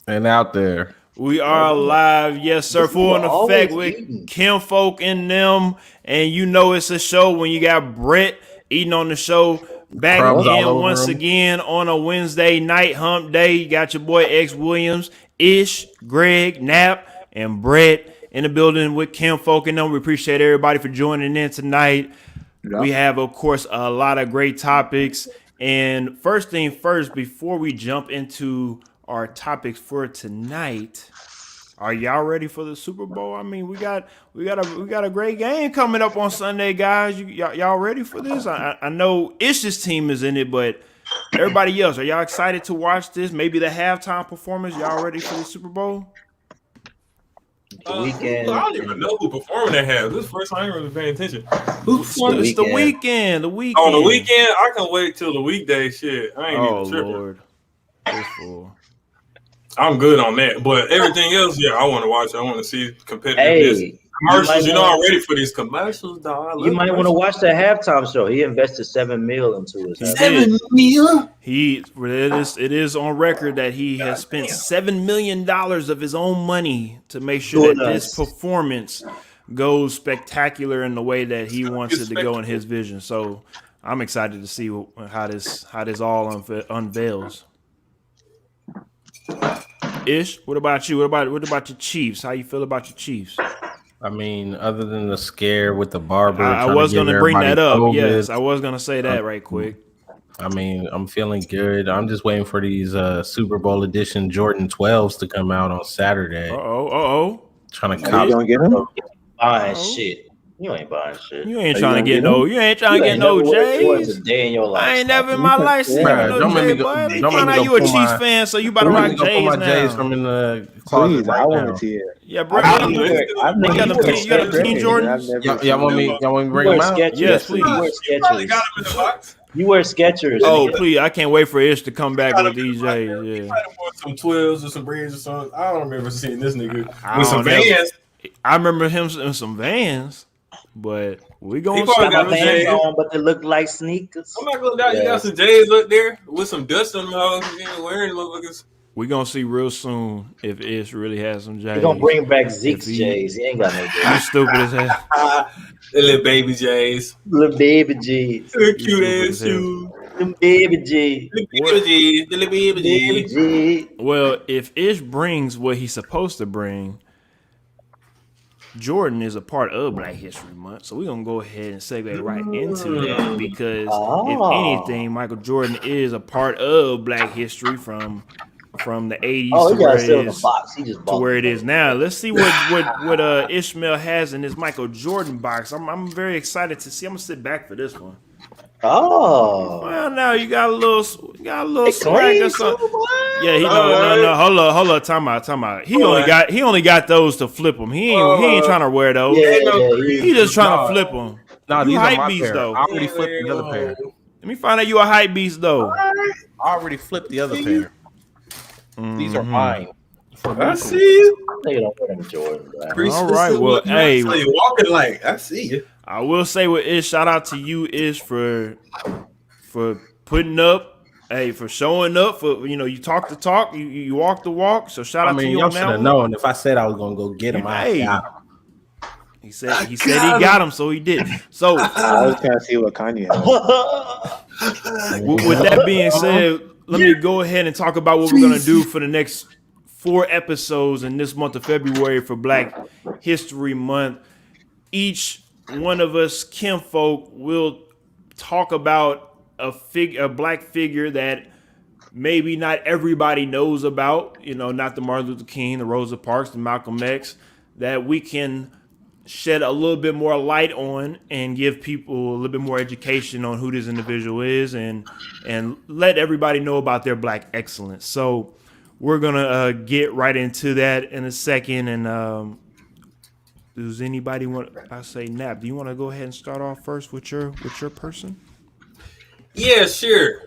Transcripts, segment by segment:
And out there. We are live, yes, sir. Full in effect with Kinfolk in them. And you know it's a show when you got Brett eating on the show. Back Crumbs all again over once him. again on a Wednesday night hump day. You got your boy X Williams, Ish, Greg, Knapp, and Brett in the building with Kinfolk and them. We appreciate everybody for joining in tonight. Yep. We have, of course, a lot of great topics. And first thing first, before we jump into our topics for tonight, are y'all ready for the Super Bowl? I mean, we got a great game coming up on Sunday, guys. Y'all ready for this? I know Ish's team is in it, but everybody else, are y'all excited to watch this? Maybe the halftime performance. Y'all ready for the Super Bowl? Weekend. I don't even know who performing that half. This is the first time I ain't really paying attention. It's the weekend. The weekend. On the weekend, I can wait till the weekday. Shit, I ain't even tripping. Lord. I'm good on that, but everything else, yeah, I want to watch. I want to see competitiveness. Commercials, I'm ready for these commercials, dog. You might want to watch the halftime show. He invested $7 million into it. $7 million? It is on record that he has spent $7 million of his own money to make sure that this performance goes spectacular in the way that he wants it to go in his vision. So I'm excited to see how this all unveils. Ish, what about you? What about your Chiefs? How you feel about your Chiefs? I mean, other than the scare with the barber, I was going to bring that up. COVID, yes, I was going to say that right quick. I mean, I'm feeling good. I'm just waiting for these Super Bowl edition Jordan 12s to come out on Saturday. Trying to cop. You don't get them? Buying shit. You ain't buying shit. You ain't trying to get no. You ain't trying to get no J's. A day in your life. I ain't never in my life seen no J's. Don't find out you a Chiefs fan, so you about to rock J's now. My J's from in the closet right I want to see it. Yeah, bro. You got the King Jordans. Y'all want me to bring them out? Yes, please. You wear Skechers. Oh, please! I can't wait for Ish to come back with these J's. Yeah. Some 12s or some Breeds or something. I don't remember seeing this nigga with some Vans. I remember him in some Vans. But we gonna got Vans on, but they look like sneakers. I'm not gonna doubt you got some J's up there with some dust on them. Wearing motherfuckers. We gonna see real soon if Ish really has some J's. He gonna bring back Zeke's J's. He ain't got no J's. You stupid as hell. The little baby J's. Little baby J's. The cute ass shoes. The baby J's. The baby J's. Well, if Ish brings what he's supposed to bring, Jordan is a part of Black History Month, so we're going to go ahead and segue right into that because, if anything, Michael Jordan is a part of Black history from the 80s to where it is, to where it is now. Let's see what Ishmael has in his Michael Jordan box. I'm very excited to see. I'm going to sit back for this one. Oh, well, now you got a little swag or something. Yeah, no. Hold up, time out. He only got those to flip them. He ain't trying to wear those. He just trying to flip them. No, these are my pair. Though. I already flipped the other pair. Let me find out you a hype beast though. I already flipped the other pair. These are mine. I see you. They don't wear them Jordan. All right, well, hey, you walking like I see you. I will say with Ish, shout out to you, Ish, for putting up, for showing up, for you talk the talk, you walk the walk. So shout out to you y'all on that should have known if I said I was gonna go get him. I got him. He said he got him, so he did. So I was trying to see what Kanye had. With that being said, let me go ahead and talk about what we're gonna do for the next 4 episodes in this month of February for Black History Month. Each one of us, Kinfolk, will talk about a black figure that maybe not everybody knows about. Not the Martin Luther King, the Rosa Parks, the Malcolm X, that we can shed a little bit more light on and give people a little bit more education on who this individual is and let everybody know about their black excellence. So we're gonna get right into that in a second. And does anybody want? I say, Nap. Do you want to go ahead and start off first with your person? Yeah, sure.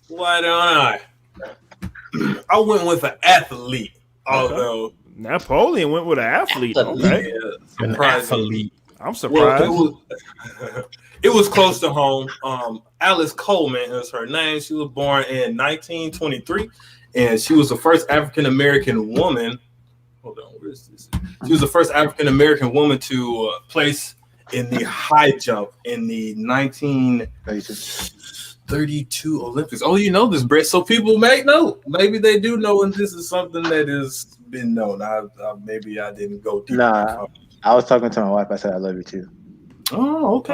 Why don't I? I went with an athlete. Although Napoleon went with an athlete. Okay, an athlete. I'm surprised. Well, it was close to home. Alice Coleman is her name. She was born in 1923 and she was the first African American woman. Hold on, where is this? She was the first African American woman to place in the high jump in the 1932 Olympics. Oh, you know this, Brett. So people may know. Maybe they do know, and this is something that has been known. Maybe I didn't go deep. Nah, I was talking to my wife. I said I love you too. Oh, okay.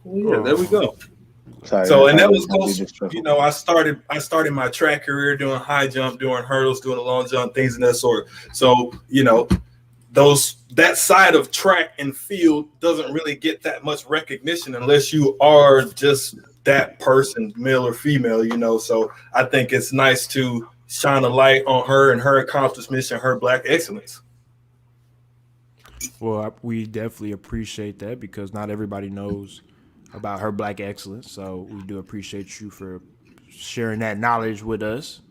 Well, yeah, there we go. Sorry. So, and that was close. You know, I started my track career doing high jump, doing hurdles, doing a long jump, things of that sort. So, you know, that side of track and field doesn't really get that much recognition unless you are just that person, male or female, you know. So I think it's nice to shine a light on her and her accomplishments and her Black excellence. Well, we definitely appreciate that because not everybody knows about her Black excellence. So we do appreciate you for sharing that knowledge with us.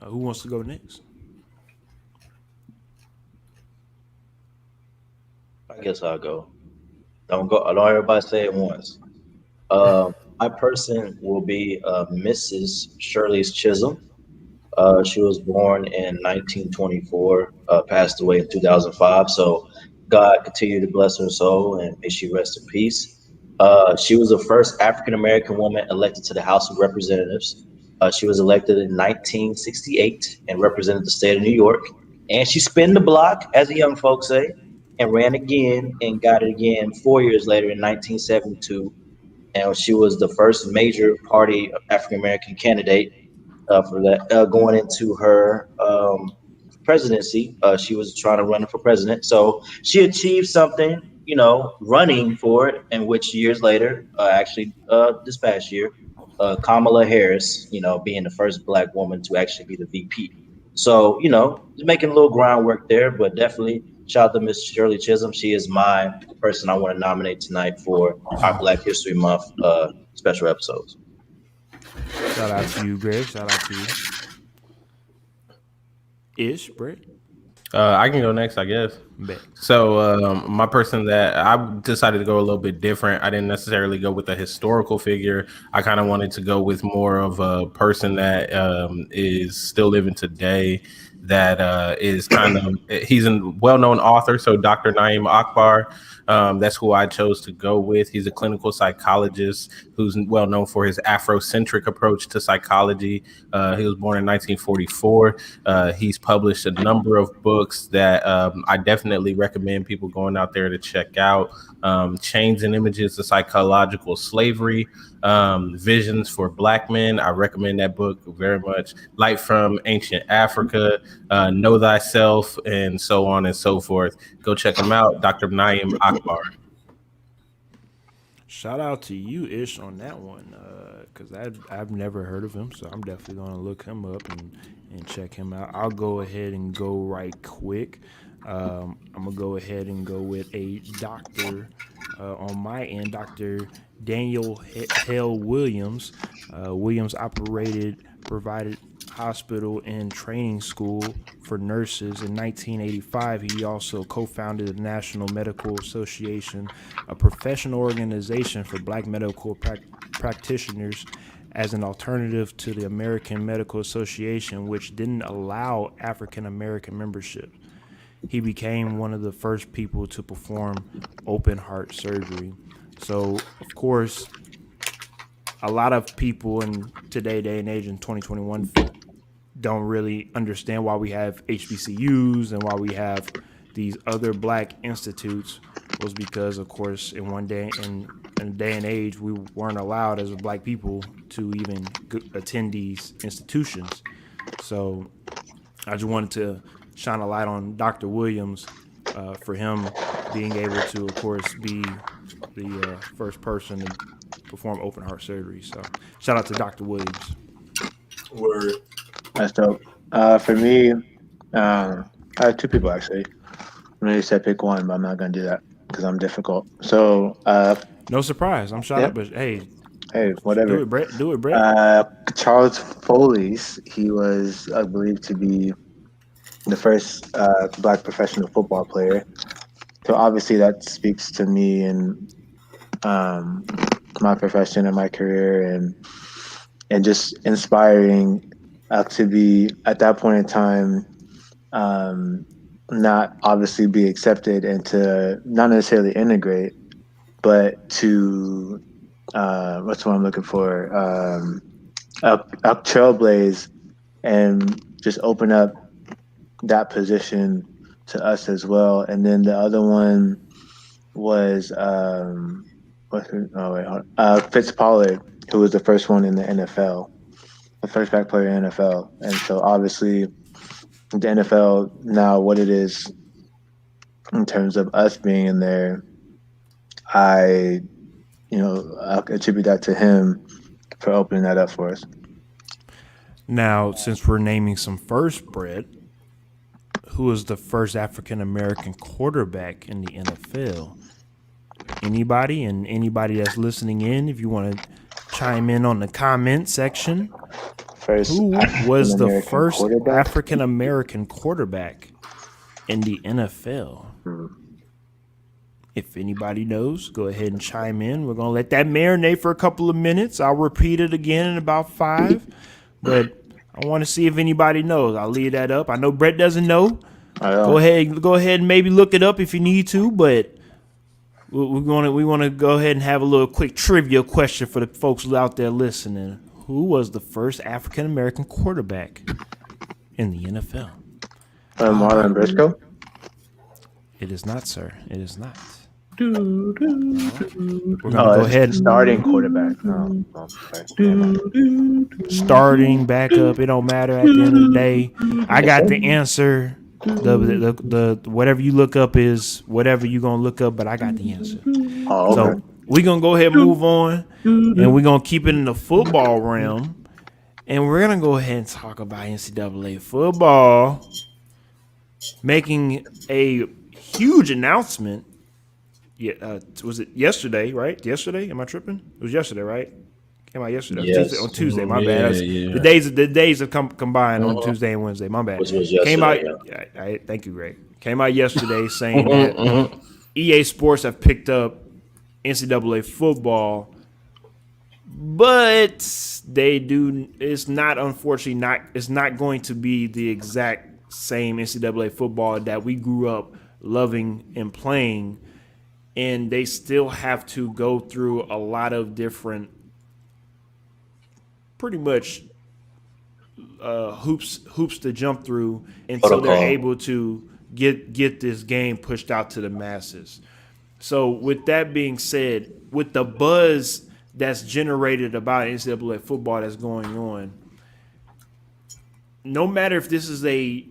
Who wants to go next? I guess I'll go. Don't everybody say it once. My person will be Mrs. Shirley Chisholm. She was born in 1924, passed away in 2005. So God continue to bless her soul and may she rest in peace. She was the first African American woman elected to the House of Representatives. She was elected in 1968 and represented the state of New York. And she spun the block, as the young folks say, and ran again and got it again 4 years later in 1972. And she was the first major party African American candidate for that going into her presidency. She was trying to run for president, so she achieved something, you know, running for it. And which years later, this past year, Kamala Harris, you know, being the first Black woman to actually be the VP. So, you know, making a little groundwork there, but definitely shout out to Miss Shirley Chisholm. She is my person I want to nominate tonight for our Black History Month special episodes. Shout out to you, Greg. Shout out to you. Brett? I can go next, I guess. Bet. So my person that I decided to go a little bit different. I didn't necessarily go with a historical figure. I kind of wanted to go with more of a person that is still living today. That is kind of, he's a well-known author. So Dr. Naeem Akbar, that's who I chose to go with. He's a clinical psychologist who's well known for his Afrocentric approach to psychology. He was born in 1944. He's published a number of books that I definitely recommend people going out there to check out. Chains and Images of Psychological Slavery, Visions for Black Men. I recommend that book very much. Light from Ancient Africa, Know Thyself, and so on and so forth. Go check him out, Dr. Naeem Akbar. Shout out to you, Ish, on that one, because I've never heard of him, so I'm definitely going to look him up and check him out. I'll go ahead and go right quick. I'm going to go ahead and go with a doctor on my end, Dr. Daniel Hale Williams. Williams provided hospital and training school for nurses in 1985. He also co-founded the National Medical Association, a professional organization for Black medical practitioners, as an alternative to the American Medical Association, which didn't allow African American membership. He became one of the first people to perform open heart surgery. So, of course, a lot of people in today's day and age in 2021 don't really understand why we have HBCUs and why we have these other Black institutes, was because, of course, in a day and age, we weren't allowed as Black people to even attend these institutions. So I just wanted to shine a light on Dr. Williams for him being able to, of course, be the first person to perform open heart surgery. So shout out to Dr. Williams. Word. That's dope. For me, I have two people actually. I know you said pick one, but I'm not gonna do that because I'm difficult. So no surprise. I'm shot up, but hey, whatever. Do it, Brett. Charles Foley's. He was, I believe, to be the first Black professional football player. So obviously that speaks to me and my profession and my career and just inspiring to be at that point in time, not obviously be accepted and to not necessarily integrate, but to what's what I'm looking for, up trailblaze and just open up that position to us as well. And then the other one was Fitz Pollard, who was the first one in the NFL, the first black player in the NFL. And so obviously the NFL now what it is in terms of us being in there, I'll attribute that to him for opening that up for us. Now, since we're naming some first, Brett, who was the first African American quarterback in the NFL? Anybody, and anybody that's listening in, if you want to chime in on the comment section, who was the first African American quarterback in the NFL? If anybody knows, go ahead and chime in. We're going to let that marinate for a couple of minutes. I'll repeat it again in about 5. But I want to see if anybody knows. I'll leave that up. I know Brett doesn't know. Go ahead and maybe look it up if you need to. But we want to go ahead and have a little quick trivia question for the folks out there listening. Who was the first African American quarterback in the NFL? Marlon Briscoe? It is not, sir. It is not. We're gonna go ahead. Starting quarterback. Starting, backup. It don't matter at the end of the day. I got the answer. The whatever you look up is whatever you're gonna look up, but I got the answer. Oh, okay. So we're gonna go ahead and move on, and we're gonna keep it in the football realm, and we're gonna go ahead and talk about NCAA football making a huge announcement. Yeah, was it yesterday? Right? Yesterday? Am I tripping? It was yesterday, right? Came out yesterday. Yes. On Tuesday. My bad. The days have combined on Tuesday and Wednesday. My bad. Which was yesterday, Came out. Thank you, Greg. Came out yesterday saying that EA Sports have picked up NCAA football, but they do. It's not, unfortunately, not. It's not going to be the exact same NCAA football that we grew up loving and playing. And they still have to go through a lot of different, pretty much hoops to jump through until they're able to get this game pushed out to the masses. So with that being said, with the buzz that's generated about NCAA football that's going on, no matter if this is a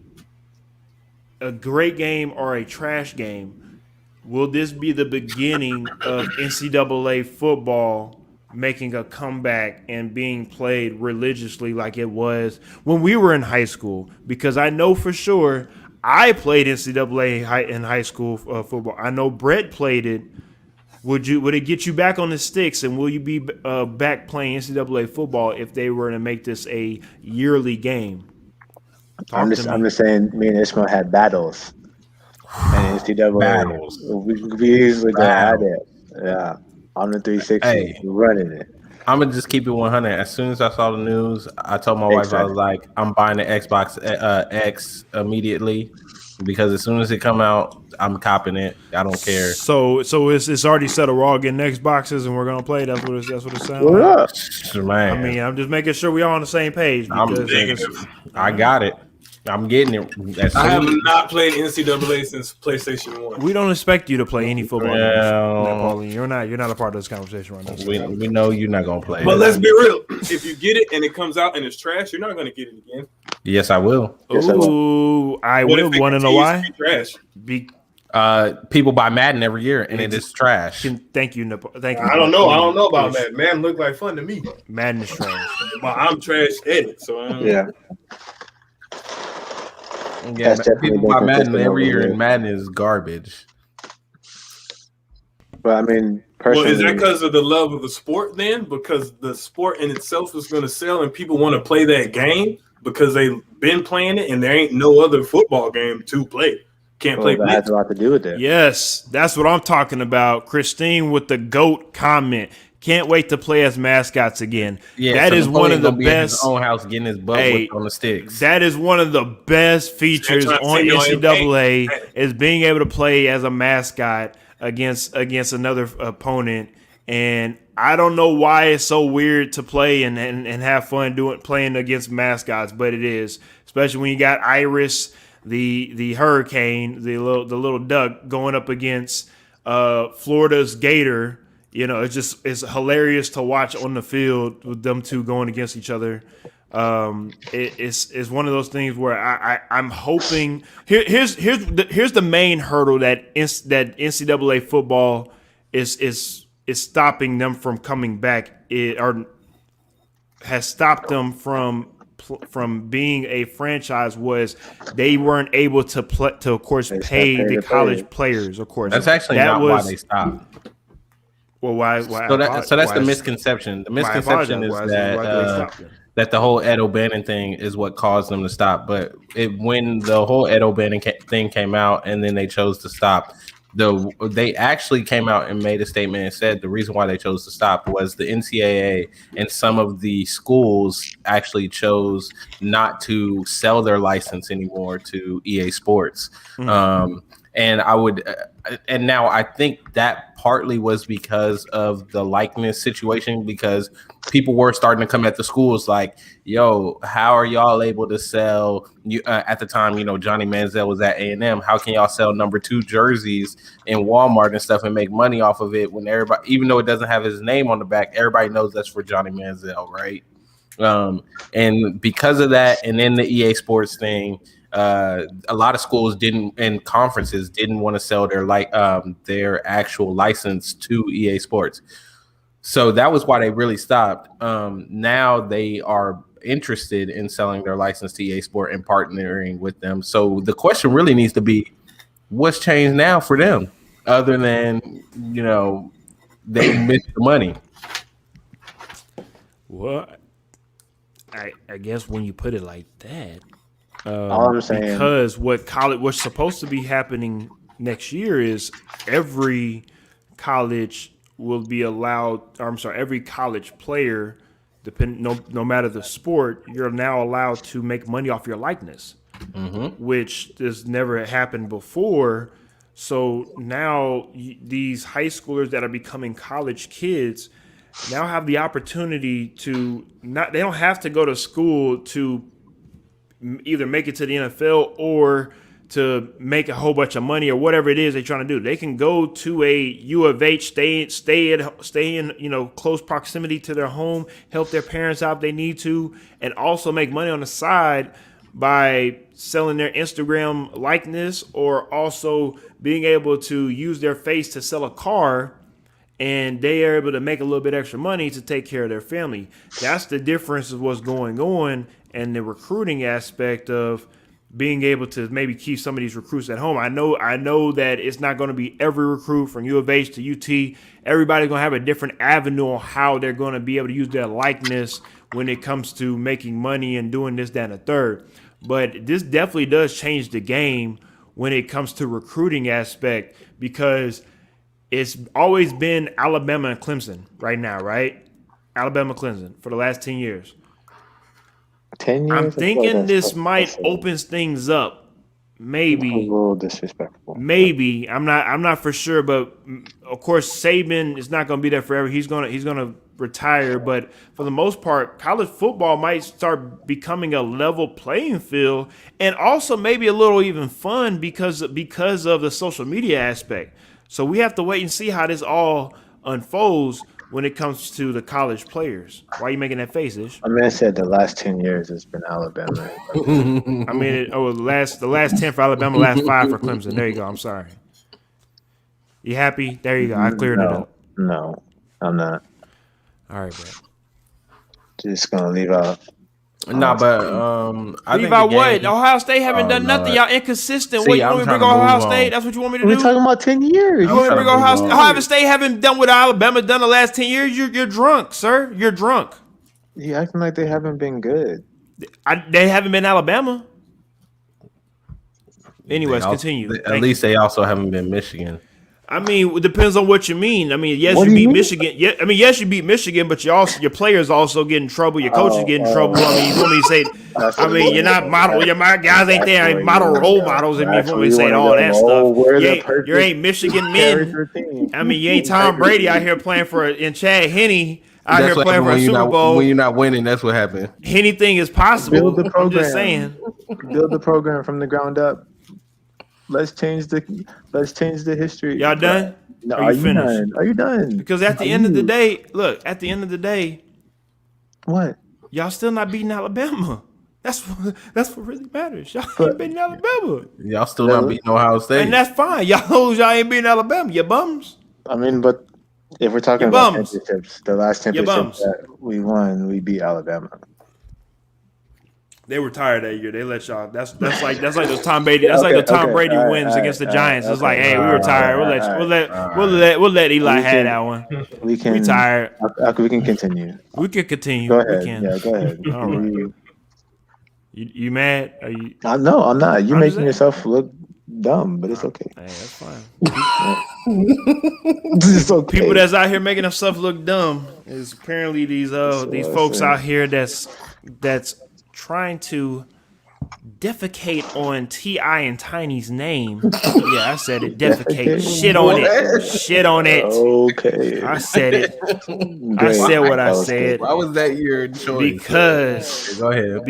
great game or a trash game, will this be the beginning of NCAA football making a comeback and being played religiously like it was when we were in high school? Because I know for sure I played NCAA in high school football. I know Brett played it. Would it get you back on the sticks, and will you be back playing NCAA football if they were to make this a yearly game? I'm just saying, me and Ishmael had battles. And NCAA Battles. We usually go at it. Yeah. On the 360, running it. I'm gonna just keep it 100. As soon as I saw the news, I told my wife, I was like, I'm buying the Xbox X immediately, because as soon as it come out, I'm copping it. I don't care. So it's already settled. We're all getting Xboxes and we're gonna play. That's what it sounds like. Man. I mean, I'm just making sure we're all on the same page. I got it. I'm getting it. I have not played NCAA since PlayStation 1. We don't expect you to play any football games. You're not a part of this conversation right now. We know you're not gonna play. But let's be real. If you get it and it comes out and it's trash, you're not gonna get it again. Yes, I will. Ooh, I will. Want to know why? Trash. People buy Madden every year and it is trash. Thank you. Thank you. I don't know about Madden. Madden look like fun to me. Madden is trash. Well, I'm trash at it, so yeah. Yeah, people buy Madden every year, and Madden is garbage. But I mean, personally, well, is that because of the love of the sport then? Because the sport in itself is going to sell, and people want to play that game because they've been playing it, and there ain't no other football game to play. Can't play. That has a lot to do with that. Yes, that's what I'm talking about. Christine with the GOAT comment. Can't wait to play as mascots again. Yeah, that so is one of Napoleon the gonna be in his best. own house getting his butt Hey, whipped on the sticks. that is one of the best features trying to on see you on your NCAA game. is being able to play as a mascot against another opponent. And I don't know why it's so weird to play and have fun playing against mascots, but it is, especially when you got Iris, the hurricane, the little duck going up against Florida's gator. It's hilarious to watch on the field with them two going against each other. It's one of those things where I'm hoping here's the main hurdle that NCAA football is stopping them from coming back, or has stopped them from being a franchise, was they weren't able to of course pay the college players. Of course, that's actually not why they stopped. Well, why? So that's the misconception. The misconception is that the whole Ed O'Bannon thing is what caused them to stop. But when the whole Ed O'Bannon thing came out, and then they chose to stop, they actually came out and made a statement and said the reason why they chose to stop was the NCAA and some of the schools actually chose not to sell their license anymore to EA Sports. And now I think that partly was because of the likeness situation, because people were starting to come at the schools like, yo, how are y'all able to sell at the time, Johnny Manziel was at A&M. How can y'all sell number 2 jerseys in Walmart and stuff and make money off of it when everybody, even though it doesn't have his name on the back, everybody knows that's for Johnny Manziel, right? And because of that, and then the EA Sports thing, a lot of schools and conferences didn't want to sell their actual license to EA Sports. So that was why they really stopped. Now they are interested in selling their license to EA Sport and partnering with them. So the question really needs to be, what's changed now for them, other than they missed the money? Well, I guess when you put it like that. All I'm saying, because what's supposed to be happening next year is every college will be allowed. Every college player, no matter the sport, you're now allowed to make money off your likeness, which has never happened before. So now these high schoolers that are becoming college kids now have the opportunity to they don't have to go to school to either make it to the NFL or to make a whole bunch of money or whatever it is they're trying to do. They can go to a U of H, stay in close proximity to their home, help their parents out if they need to, and also make money on the side by selling their Instagram likeness, or also being able to use their face to sell a car, and they are able to make a little bit extra money to take care of their family. That's the difference of what's going on, and the recruiting aspect of being able to maybe keep some of these recruits at home. I know that it's not going to be every recruit from U of H to UT. Everybody's going to have a different avenue on how they're going to be able to use their likeness when it comes to making money and doing this, that, and the third. But this definitely does change the game when it comes to recruiting aspect, because it's always been Alabama and Clemson right now, right? Alabama, Clemson for the last 10 years. 10 years. I'm thinking this might open things up. Maybe a little disrespectful. Maybe I'm not for sure, but of course Saban is not going to be there forever. He's gonna retire, but for the most part, college football might start becoming a level playing field, and also maybe a little even fun because of the social media aspect. So we have to wait and see how this all unfolds when it comes to the college players. Why are you making that face, Ish? I mean, I said the last 10 years has been Alabama. I mean, the last 10 for Alabama, last 5 for Clemson. There you go. I'm sorry. You happy? There you go. I cleared it up. No, I'm not. All right, bro. Just gonna leave out. No, but I leave think out what? Ohio State haven't done nothing. Y'all inconsistent. What, you want me to bring Ohio State? That's what you want me to do? We're talking about 10 years. You want me to bring Ohio State? Ohio State haven't done what Alabama done the last 10 years. You're drunk, sir. You're drunk. You acting like they haven't been good. They haven't been Alabama. Anyways, continue. At least they also haven't been Michigan. I mean, it depends on what you mean. I mean, yes, What you do beat you mean? Michigan. Yeah, I mean, yes, you beat Michigan, but your players also get in trouble. Your coaches get in trouble. I mean, you want me to say? That's I what mean, you you're not want to model. go. Your guys ain't That's there. where Ain't you model want to role go. models. I mean, you That's want where me to you say want to all go. that Oh, stuff. we're You the ain't, you perfect ain't Michigan men. character team. I mean, you ain't Tom Brady out here playing for and Chad Henne out That's here what playing happened for a Super when Bowl. you're not winning. That's what happened. Anything is Build the possible. I'm just program. saying. Build the program from the ground up. Let's change the history. Y'all done? No, Or are you you finished? done? Are you done? Because at Are the end of the you day, look, at the end of the day, what? y'all still not beating Alabama. That's what really matters. Y'all But ain't beating Alabama. Y'all still not beating Ohio State. And that's fine. Y'all ain't beating Alabama. You bums. I mean, but if we're talking You about bums. championships, the last You championship bums. that we won, we beat Alabama. They were tired that year. They let y'all. That's like those Tom Brady. That's like Okay, the Tom okay, Brady all right, wins all against right, the all right, Giants. It's like, okay, hey, we all were right, tired. all right, all We'll let Eli We have can- that one. we can. We tired. We can continue. We could continue. Go We ahead. can. Yeah, go ahead. All right. You mad? Are you? No, I'm not. You're I'm just making saying. yourself look dumb, but it's okay. Hey, that's fine. It's okay. People that's out here making themselves look dumb is apparently these folks out here that's trying to defecate on T.I and Tiny's name. Yeah, I said it. Defecate. Defecate? Shit on it. Shit on it. Okay. I said it. I Great. said what I That was said. Why was that your choice? Because Go ahead.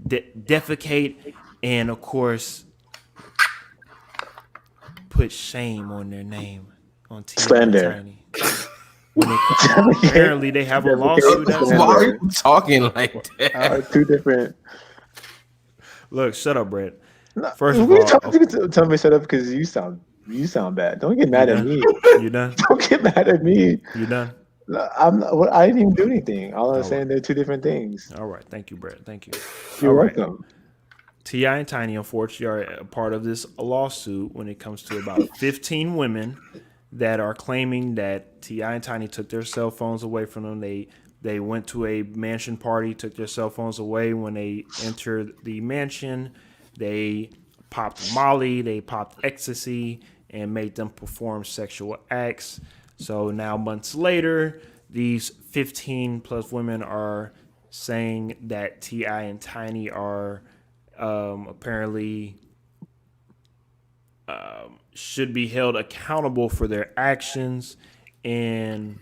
defecate and of course put shame on their name on T.I and Slander. Tiny. Apparently they have a lawsuit. That's Why are you talking like that? Two different. Look, shut up, Brett. No, First of we all, tell me shut up because you sound bad. Don't get mad at me. You done? Don't get mad at me. You done? No, I'm not, I didn't even do anything. All I'm All saying right. they're two different things. All right. Thank you, Brett. Thank you. You're All right. welcome. T.I and Tiny, unfortunately, are a part of this lawsuit when it comes to about 15 women that are claiming that T.I and Tiny took their cell phones away from them. They went to a mansion party, took their cell phones away. When they entered the mansion, they popped Molly, they popped ecstasy, and made them perform sexual acts. So now, months later, these 15 plus women are saying that T.I and Tiny are apparently should be held accountable for their actions, and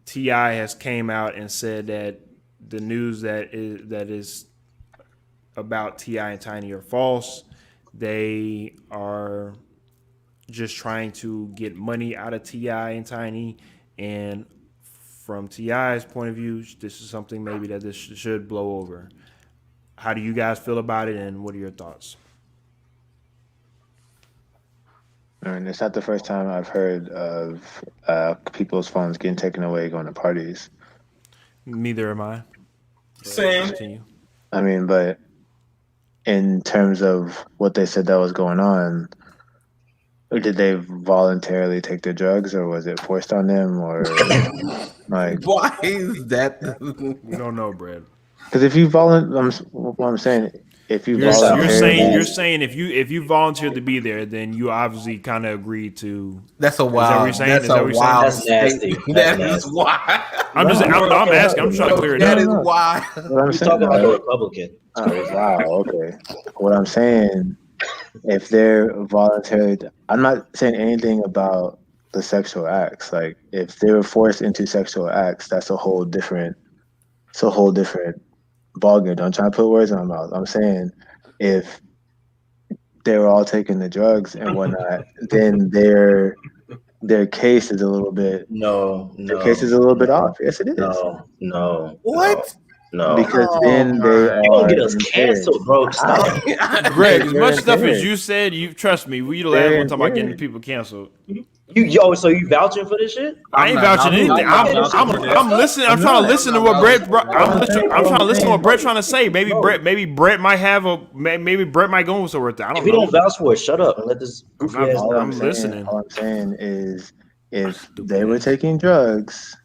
T.I has came out and said that the news that is about T.I and Tiny are false. They are just trying to get money out of T.I and Tiny, and from T.I's point of view, this is something maybe that this should blow over. How do you guys feel about it, and what are your thoughts? And it's not the first time I've heard of people's phones getting taken away going to parties. Neither am I. Same. Continue. I mean, but in terms of what they said that was going on, did they voluntarily take their drugs, or was it forced on them, or like? Why is that? We don't know, Brad. Because if you what I'm saying, if you You're voluntarily, saying if you volunteered to be there, then you obviously kind of agreed to. That's a wild. Is that what you're saying? That's nasty. That That's is why. I'm just. I'm asking. I'm trying to clear it That up. is why. what I'm You're saying, talking like a Republican. wow, okay. What I'm saying, if they're voluntarily, I'm not saying anything about the sexual acts. Like if they were forced into sexual acts, that's a whole different ballgame. Don't try to put words in my mouth. I'm saying if they were all taking the drugs and whatnot, then their case is a little bit. No. Their case is a little bit off. Yes, it is. No. What? No. Because then they You gonna are get us impaired. canceled, bro. Stop. Greg, as They're much stuff as impaired. you said, you trust me. We the last They're one talking about getting impaired. people canceled. So you vouching for this shit? I ain't not vouching vouching. anything. I'm not vouching for this. I'm listening. I'm trying to listen to what Brett. I'm trying to listen to what Brett's trying to say. Maybe Brett might have a. Maybe Brett might go somewhere with that. I don't If you know. don't vouch for it, shut up and let this goofy ass All I'm I'm listening. saying, all I'm saying is, if Stupid they were ass. taking drugs,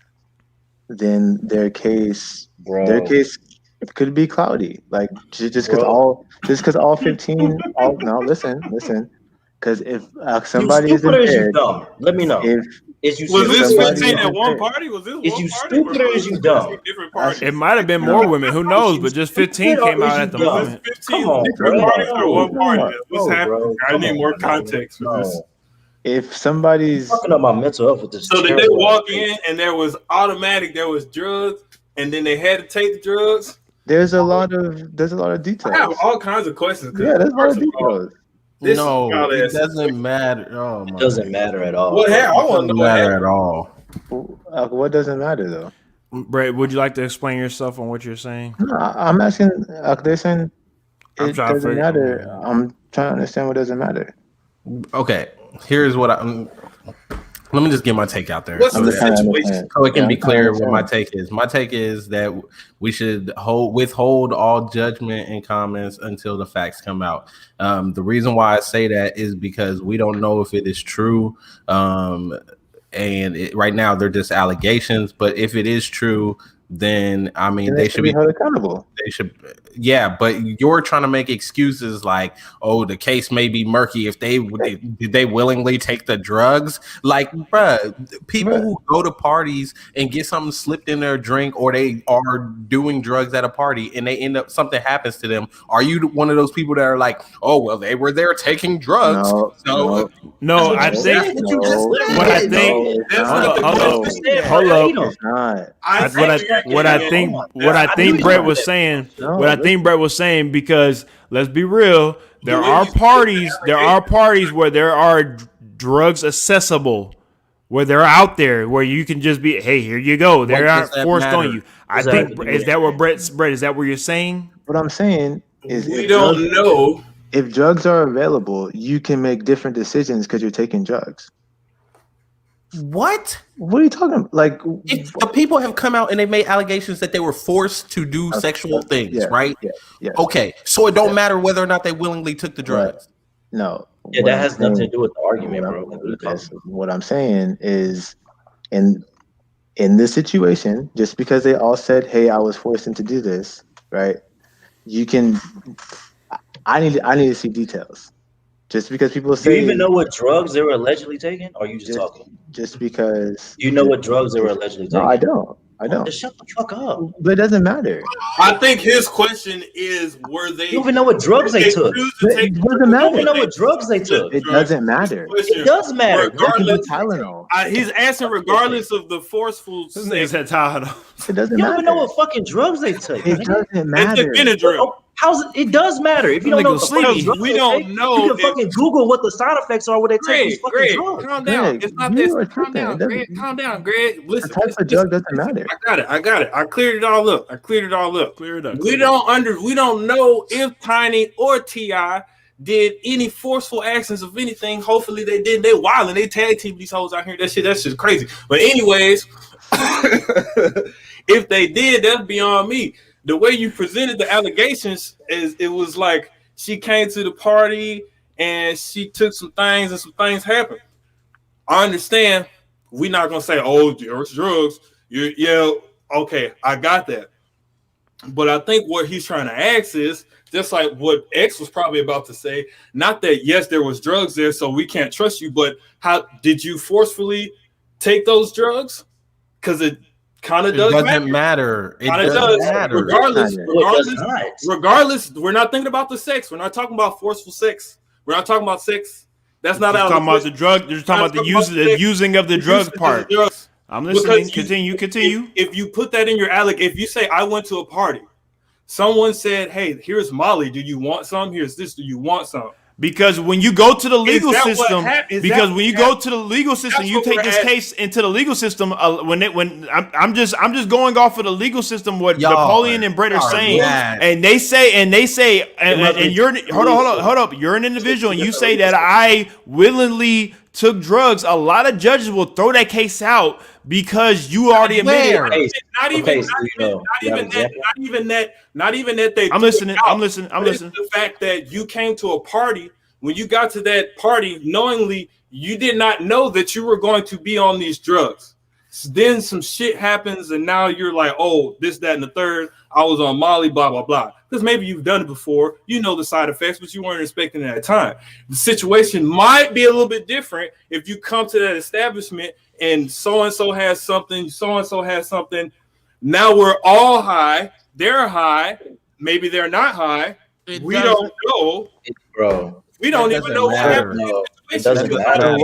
then their case Bro. could be cloudy. Like just because Bro. all 15. Now listen. Because if You somebody is stupid or is you impaired, dumb? Let me know. if Is you Was this stupid or is somebody you 15 is at dumb? one impaired, party? Was this Is one you party? stupid or is you dumb? Different I parties? It might have been no, more women. Who knows? Is But just you 15 stupid or came is out you at the Was dumb? moment. 15 Come on, different bro. parties or one party? No, What's no, happening? bro. I Come need on, more man. context for this. No. if You somebody's fucking up my mental health with this So did they terrible walk ass in and there was automatic, there was drugs, and then they had to take the drugs? there's a lot of I have details. all kinds of questions Yeah, because there's a lot first of of all, details. this is No, wild it ass doesn't situation. matter. Oh It my, doesn't matter at all, What bro. happened? I it want to doesn't know what matter happened. at all. What doesn't matter though? Brett, would you like to explain yourself on what you're saying? No, I'm asking. They're saying I'm it trying to doesn't figure. matter. I'm trying to understand what doesn't matter. Okay, here's what I'm. Let me just get my take out there. What's I'm the just trying to situation? understand. So it can Yeah, be I'm trying to clear what my understand. take is. My take is that we should withhold all judgment and comments until the facts come out. The reason why I say that is because we don't know if it is true. Right now they're just allegations. But if it is true, then I mean And they should be held accountable. they should, yeah, but you're trying to make excuses like, oh, the case may be murky if did they willingly take the drugs? Like, bruh, people Bruh. who go to parties and get something slipped in their drink, or they are doing drugs at a party and they end up something happens to them. Are you one of those people that are like, oh, well, they were there taking drugs, No, so No, That's I what you think said. What you just said. what I No, think. it's that's not. not the Hold question. up. You just said Hold verbatim. up. It's not. I What I see where you're what I getting at. think Come on. what I I think knew Brett you was said saying. No, What I think Brett was saying, because let's be real, The there way are you said the parties. There are allegation- parties where there are drugs accessible, where they're out there, where you can just be, hey, here you go. They What does aren't that forced matter? on you. I Does that have think to do is with that what anything? Brett? Is that what you're saying? what I'm saying is we don't know. if drugs are available, you can make different decisions because you're taking drugs. what? What are you talking about? Like, If the people have come out and they made allegations that they were forced to do sexual things, yeah, right? yeah. Okay, so it don't matter whether or not they willingly took the drugs. No. Yeah, what that I'm has nothing to saying- do with the argument, what bro. I'm- Like, what are you yes, talking what I'm saying is, in this situation, just because they all said, "Hey, I was forced into do this," right? You can. I need to see details. Just because people about? Do you say, even know what drugs they were allegedly taking? Or are you just talking? just because. You know what drugs they were allegedly No, taking? I don't. I Well, don't. just shut the fuck up. But it doesn't matter. I think his question is, were they? You don't even know what drugs they took. choose But to take it the doesn't drugs? matter. You don't even know what drugs they took. It Drugs. doesn't matter. Question, It does matter. It can be regardless. Tylenol. He's asking regardless of the forceful This nigga sex. said Tylenol. It doesn't You don't even know matter. what fucking drugs they took. It nigga. doesn't They matter. took Benadryl. Oh, how's it does matter. If you Them don't know niggas what the fucking sleepy. drugs We they don't take, know you can if- fucking Google what the side effects are when they take these fucking Greg, drugs. calm down. Greg, It's not you this. are Calm tripping. down, It doesn't- Greg. Calm down, Greg. The Listen. type of drug doesn't matter. I got it. I cleared it all up. Clear it up. We don't know if Tiny or T.I did any forceful actions of anything. Hopefully they did. They wilding. They tag team these hoes out here. That's just crazy. But anyways, if they did, that's beyond me. The way you presented the allegations is it was like she came to the party and she took some things and some things happened. I understand. We're not gonna say, oh, there's drugs. Yeah, okay, I got that. But I think what he's trying to ask is just like what X was probably about to say. Not that yes, there was drugs there, so we can't trust you. But how did you forcefully take those drugs? Because it kind of It does doesn't matter. It Kind of doesn't does. matter. Regardless, No, it does not. regardless, we're not thinking about the sex. We're not talking about forceful sex. We're not talking about sex. That's not You're out talking of about the drug. You're talking about the using of the drug part. drugs. I'm listening. Because Continue. If you put that in your if you say I went to a party, someone said, "Hey, here's Molly. Do you want some? Here's this. Do you want some?" Because when you go to the legal that what system, hap- is because that when you what go hap- to the legal system, That's you what take we're this at. case into the legal system. When I'm just going off of the legal system. What Y'all Napoleon and Brett are are saying, mad. and they say, must be and you're hold up. You're an individual, and you say that I willingly took drugs. A lot of judges will throw that case out because you already admitted. Where? Not even that they. I'm threw it listening. out. I'm listening. But it's the fact that you came to a party. When you got to that party, knowingly, you did not know that you were going to be on these drugs. So then some shit happens, and now you're like, oh, this, that, and the third. I was on Molly, blah, blah, blah. because maybe you've done it before. You know the side effects, but you weren't expecting it at the time. The situation might be a little bit different if you come to that establishment and so has something, so-and-so has something. Now we're all high. They're high. Maybe they're not high. We don't know. Bro. We don't even know what happened. It doesn't matter.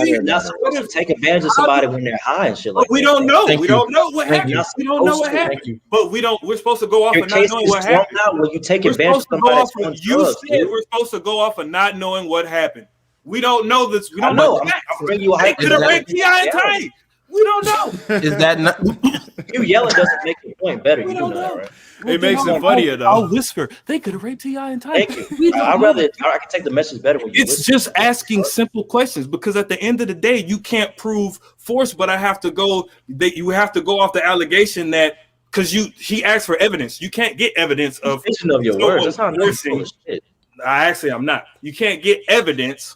You're not supposed to take advantage of somebody when they're high and shit like that. We don't know. We don't know what happened. We don't know what happened. But we're supposed to go off of not knowing what happened. When you take advantage of somebody that's on drugs, we're supposed to go off of not knowing what happened. We don't know this. We don't know. They could have raped T.I and Tiny. We don't know. Is that not? You yelling doesn't make the point better. You know that, right? It makes it funnier though. I'll whisper. They could have raped T.I and Tiny. Thank you. I can take the message better when you. It's just asking simple questions, because at the end of the day, you can't prove force, but you have to go off the allegation that because he asked for evidence. You can't get evidence of your words. That's not forcing. I'm not. You can't get evidence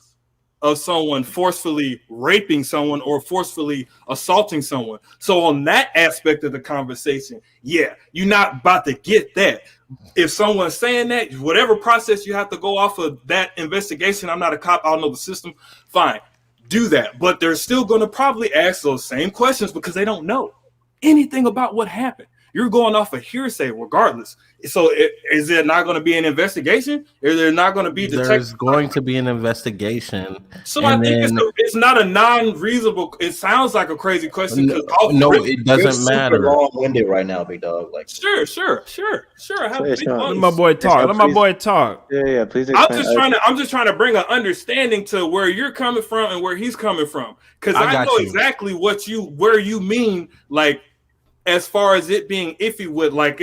of someone forcefully raping someone or forcefully assaulting someone. So on that aspect of the conversation, yeah, you're not about to get that. If someone's saying that, whatever process you have to go off of that investigation, I'm not a cop, I don't know the system, fine, do that. But they're still going to probably ask those same questions because they don't know anything about what happened. You're going off of hearsay regardless. So is there not going to be an investigation? Is there not going to be detective? There's going to be an investigation. So I think it's not a non-reasonable. It sounds like a crazy question. No, it doesn't matter. Super long-winded right now, big dog. Like sure. Let my boy talk. Yeah. Please. I'm just trying to bring an understanding to where you're coming from and where he's coming from, because I know exactly where you mean, like, as far as it being iffy with, like,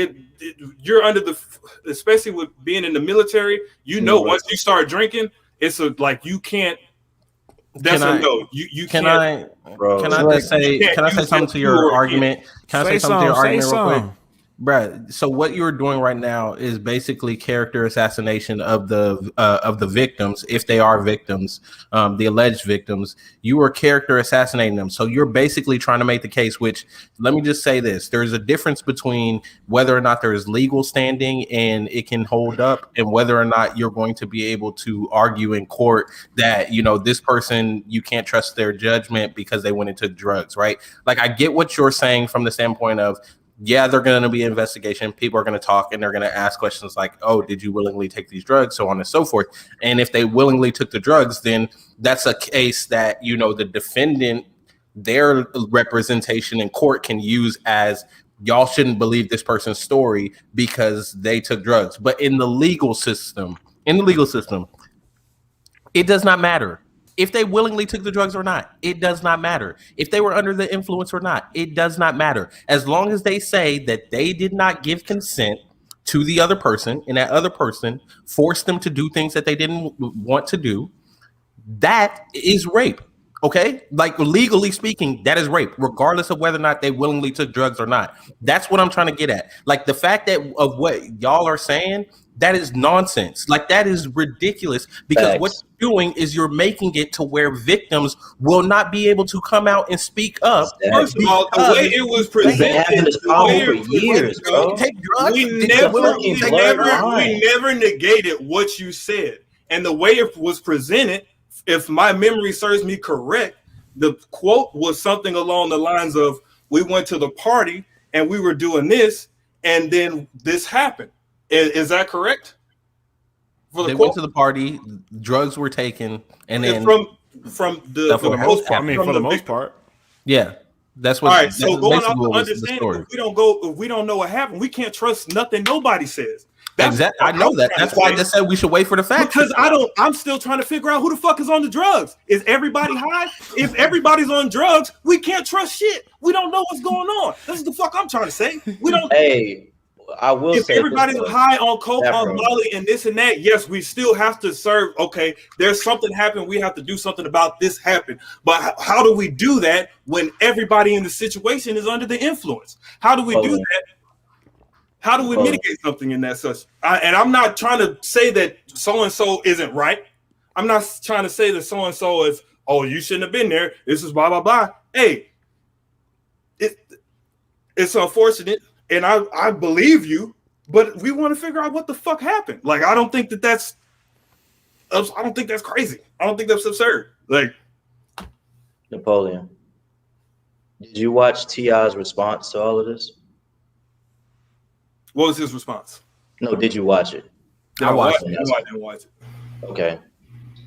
you're under especially with being in the military, once you start drinking, it's like you can't. That's a no. You can't. Can I say something to your argument? Can I say something to your argument real quick? Bruh, so what you're doing right now is basically character assassination of the victims, if they are victims, the alleged victims. You are character assassinating them. So you're basically trying to make the case, which, let me just say this, there's a difference between whether or not there is legal standing and it can hold up, and whether or not you're going to be able to argue in court that, this person, you can't trust their judgment because they went and took drugs, right? Like, I get what you're saying from the standpoint of, yeah, they're going to be an investigation. People are going to talk and they're going to ask questions like, oh, did you willingly take these drugs? So on and so forth. And if they willingly took the drugs, then that's a case that, the defendant, their representation in court can use as, y'all shouldn't believe this person's story because they took drugs. But in the legal system, it does not matter. If they willingly took the drugs or not, it does not matter. If they were under the influence or not, it does not matter. As long as they say that they did not give consent to the other person and that other person forced them to do things that they didn't want to do, that is rape. Okay? Like, legally speaking, that is rape, regardless of whether or not they willingly took drugs or not. That's what I'm trying to get at. Like, the fact that of what y'all are saying, that is nonsense. Like, that is ridiculous, because what you're doing is you're making it to where victims will not be able to come out and speak up. First of all, the way it was presented, for years, bro. We never negated what you said, and the way it was presented, if my memory serves me correct, the quote was something along the lines of, we went to the party and we were doing this, and then this happened. Is that correct? They went to the party, drugs were taken, and then from the most part. I mean, for the most part. Yeah. That's what. All right. So going off the understanding, if we don't know what happened, we can't trust nothing nobody says. Exactly. I know that. That's why I just said we should wait for the facts. Because I'm still trying to figure out who the fuck is on the drugs. Is everybody high? If everybody's on drugs, we can't trust shit. We don't know what's going on. This is the fuck I'm trying to say. We don't. Hey, I will say, if everybody's high on coke, on Molly, and this and that, yes, we still have to serve. Okay, there's something happened. We have to do something about this happen. But how do we do that when everybody in the situation is under the influence? How do we do that? How do we mitigate something in that such? And I'm not trying to say that so-and-so isn't right. I'm not trying to say that so-and-so is, oh, you shouldn't have been there. This is blah, blah, blah. Hey, it's unfortunate. And I believe you, but we want to figure out what the fuck happened. Like, I don't think that's crazy. I don't think that's absurd. Like, Napoleon, did you watch T.I.'s response to all of this? what was his response? No, did you watch it? I watched it. No, I didn't watch it. Okay.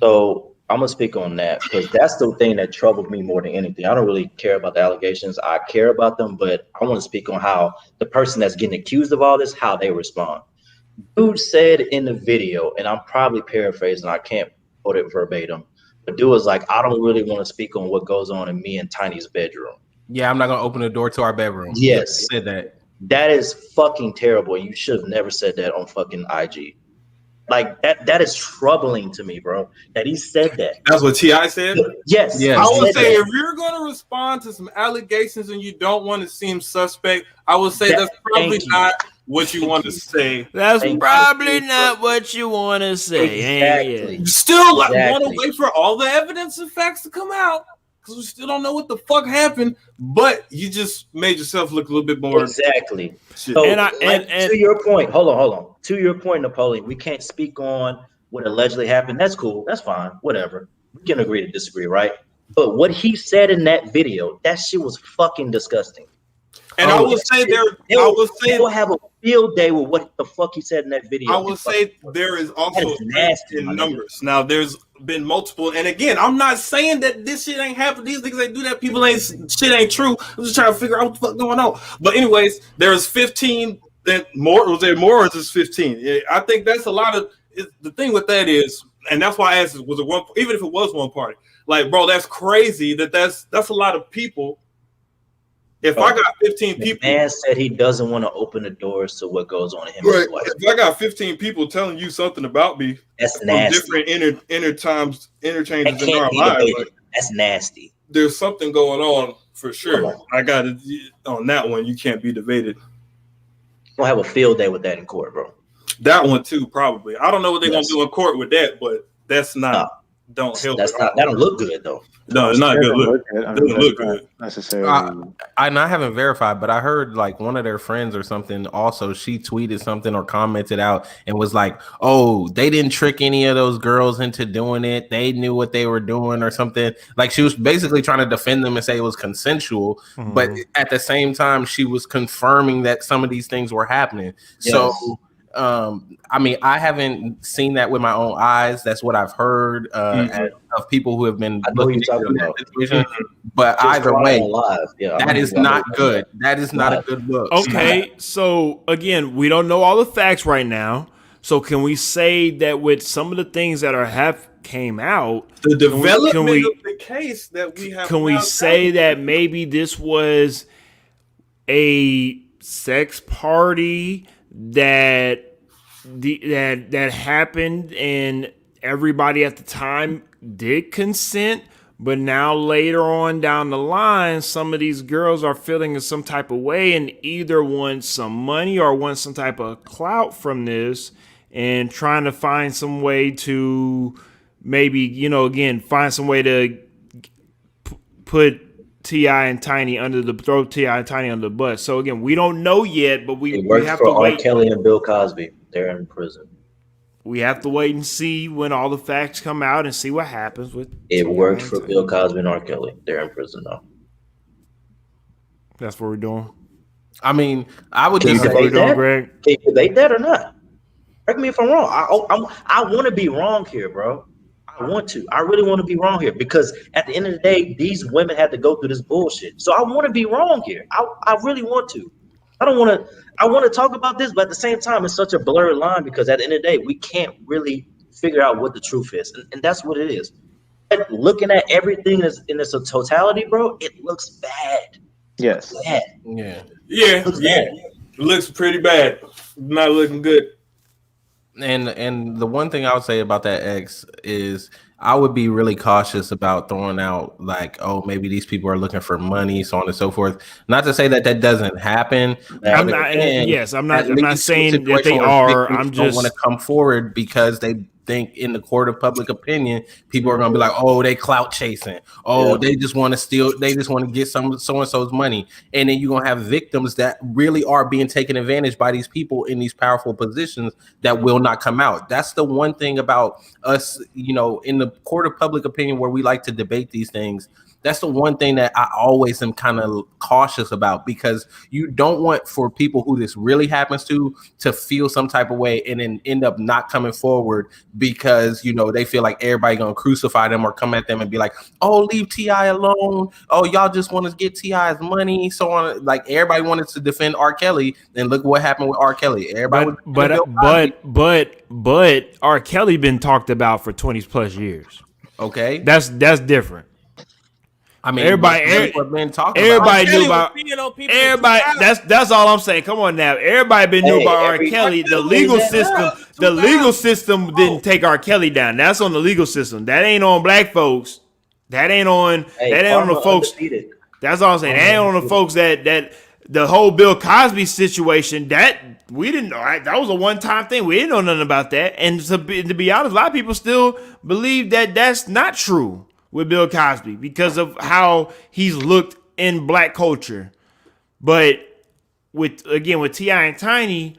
So I'm gonna speak on that because that's the thing that troubled me more than anything. I don't really care about the allegations. I care about them, but I want to speak on how the person that's getting accused of all this, how they respond. Dude said in the video, and I'm probably paraphrasing, I can't quote it verbatim, but dude was like, I don't really want to speak on what goes on in me and Tiny's bedroom. Yeah, I'm not gonna open the door to our bedroom. Yes. He said that. That is fucking terrible. You should have never said that on fucking IG. Like that is troubling to me, bro. That he said that. That's what T.I said? Yes. Yeah. I would say that. if you're going to respond to some allegations and you don't want to seem suspect, I would say that's probably not what you want to say. That's Thank probably you. not what you want to say. Exactly. You still want Exactly. to wait for all the evidence and facts to come out because we still don't know what the fuck happened, but you just made yourself look a little bit more. Exactly. Shit. So, And to your point, hold on. To your point, Napoleon, we can't speak on what allegedly happened. That's cool. That's fine. Whatever. We can agree to disagree, right? But what he said in that video, that shit was fucking disgusting. And I will say they'll have a field day with what the fuck he said in that video. I will say there is also That is nasty, in my numbers. Now there's been multiple, and again, I'm not saying that this shit ain't happening. These niggas ain't do that. People ain't shit ain't true. I'm just trying to figure out what the fuck going on. But anyways, there's 15. Then more was there more or just 15? Yeah, I think that's a lot of the thing with that is, and that's why I asked, was it one? Even if it was one party, like bro, that's crazy. That's a lot of people. If I got 15 people, man said he doesn't want to open the doors to what goes on in him. Right. If I got 15 people telling you something about me, that's from nasty. different interchanges in our Be lives, debated. like, That's nasty. there's something going on for sure. I got it on that one. You can't be debated. We'll have a field day with that in court, bro. That one too, probably. I don't know what they're gonna do in court with that, but that's not. Don't help. That's not. That don't look good though. No, it's not a good look. I mean, Doesn't look good. Necessarily. I haven't verified, but I heard like one of their friends or something. Also, she tweeted something or commented out and was like, "Oh, they didn't trick any of those girls into doing it. They knew what they were doing or something." Like she was basically trying to defend them and say it was consensual, but at the same time, she was confirming that some of these things were happening. Yes. So. I mean, I haven't seen that with my own eyes. That's what I've heard of people who have been looking into that situation. But Just either way, that is not good. That is not a good look. Okay, so again, we don't know all the facts right now. So can we say that with some of the things that have came out, the development of the case that we have, can we say that maybe this was a sex party that happened and everybody at the time did consent, but now later on down the line, some of these girls are feeling in some type of way and either want some money or want some type of clout from this and trying to find some way to maybe, again, find some way to put T.I and Tiny throw T.I and Tiny under the bus. So again, we don't know yet, but we have to wait. R. Kelly and Bill Cosby, they're in prison. We have to wait and see when all the facts come out and see what happens with. It worked for Bill Cosby and R. Kelly. They're in prison now. That's what we're doing. I mean, I would Can just you say, debate that? Greg? Can you debate that or not? Correct me if I'm wrong. I want to be wrong here, bro. I want to. I really want to be wrong here because at the end of the day, these women had to go through this bullshit. So I want to be wrong here. I really want to. I don't want to. I want to talk about this, but at the same time, it's such a blurred line because at the end of the day, we can't really figure out what the truth is, and that's what it is. And looking at everything in its totality, bro, it looks bad. Yes. Bad. Yeah. Looks bad. It looks pretty bad. Not looking good. And the one thing I would say about that X is I would be really cautious about throwing out like, oh, maybe these people are looking for money, so on and so forth. Not to say that doesn't happen. I'm not saying that they are. I'm just don't want to come forward because they think in the court of public opinion, people are gonna be like, oh, they clout chasing. Oh, they just want to steal. They just want to get some so and so's money. And then you're gonna have victims that really are being taken advantage by these people in these powerful positions that will not come out. That's the one thing about us, you know, in the court of public opinion where we like to debate these things. That's the one thing that I always am kind of cautious about, because you don't want for people who this really happens to feel some type of way and then end up not coming forward because, you know, they feel like everybody gonna crucify them or come at them and be like, oh, leave T.I alone. Oh, y'all just want to get T.I.'s money. So on, like everybody wanted to defend R. Kelly, and look what happened with R. Kelly. Everybody but R. Kelly been talked about for 20 plus years. Okay, that's different. I mean, everybody knew about everybody. That's all I'm saying. Come on now, everybody been knew about R. Kelly. The legal system didn't take R. Kelly down. That's on the legal system. That ain't on black folks. That ain't on the folks. Undefeated. That's all I'm saying. That ain't on the folks that the whole Bill Cosby situation. That we didn't know. That was a one-time thing. We didn't know nothing about that. And to be honest, a lot of people still believe that that's not true with Bill Cosby because of how he's looked in black culture. But with T.I and Tiny,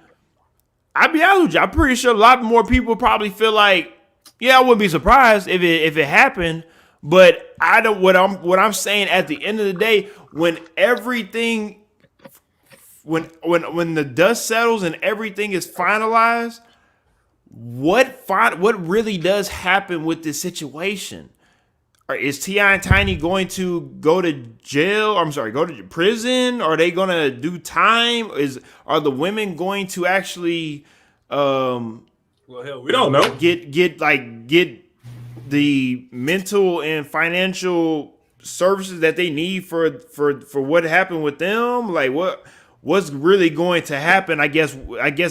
I'll be honest with you, I'm pretty sure a lot more people probably feel like, yeah, I wouldn't be surprised if it happened. But I don't. What I'm saying at the end of the day, when everything, when the dust settles and everything is finalized, what really does happen with this situation? Is T.I and Tiny going to go to jail? Go to prison? Are they going to do time? Are the women going to actually? Well, hell, we don't know. Get the mental and financial services that they need for what happened with them. Like what's really going to happen? I guess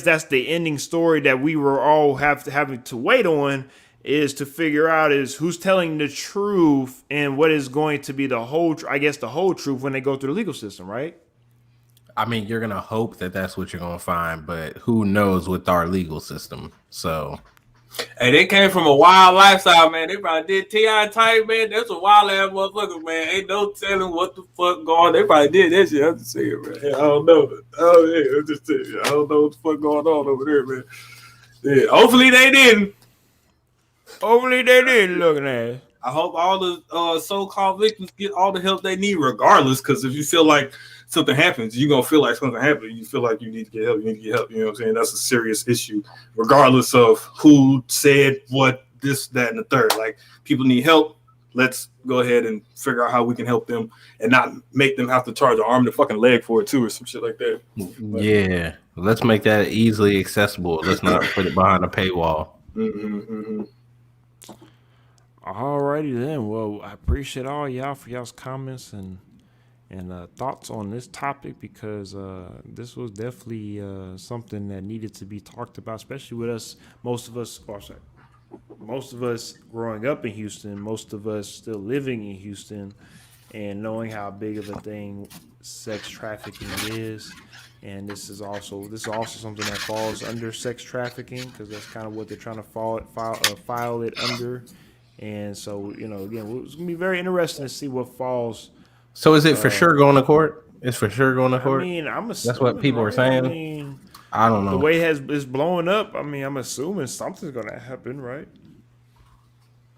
that's the ending story that we were all having to wait on. Is to figure out is who's telling the truth and what is going to be the whole truth when they go through the legal system, right? I mean, you're gonna hope that that's what you're gonna find, but who knows with our legal system? So, hey, they came from a wild lifestyle, man. They probably did T.I Tiny, man. That's a wild ass motherfucker, man. Ain't no telling what the fuck going on. They probably did that shit. I'm just saying, man. I don't know. Oh yeah, I'm just saying. I don't know what the fuck going on over there, man. Yeah, hopefully they didn't. Hopefully they didn't, looking at. I hope all the so-called victims get all the help they need, regardless. Because if you feel like something happens, you're gonna feel like something happened. You feel like you need to get help. You need to get help. You know what I'm saying? That's a serious issue, regardless of who said what, this, that, and the third. Like, people need help. Let's go ahead and figure out how we can help them and not make them have to charge an arm and a fucking leg for it too, or some shit like that. Yeah, let's make that easily accessible. Let's not put it behind a paywall. Alrighty then. Well, I appreciate all y'all for y'all's comments and thoughts on this topic, because this was definitely something that needed to be talked about, especially with us. Most of us growing up in Houston, most of us still living in Houston, and knowing how big of a thing sex trafficking is. And this is also something that falls under sex trafficking, because that's kind of what they're trying to file it under. And so, again, it's going to be very interesting to see what falls. So is it for sure going to court? It's for sure going to court? I mean, that's what people are saying. I don't know. The way it's blowing up, I mean, I'm assuming something's going to happen, right?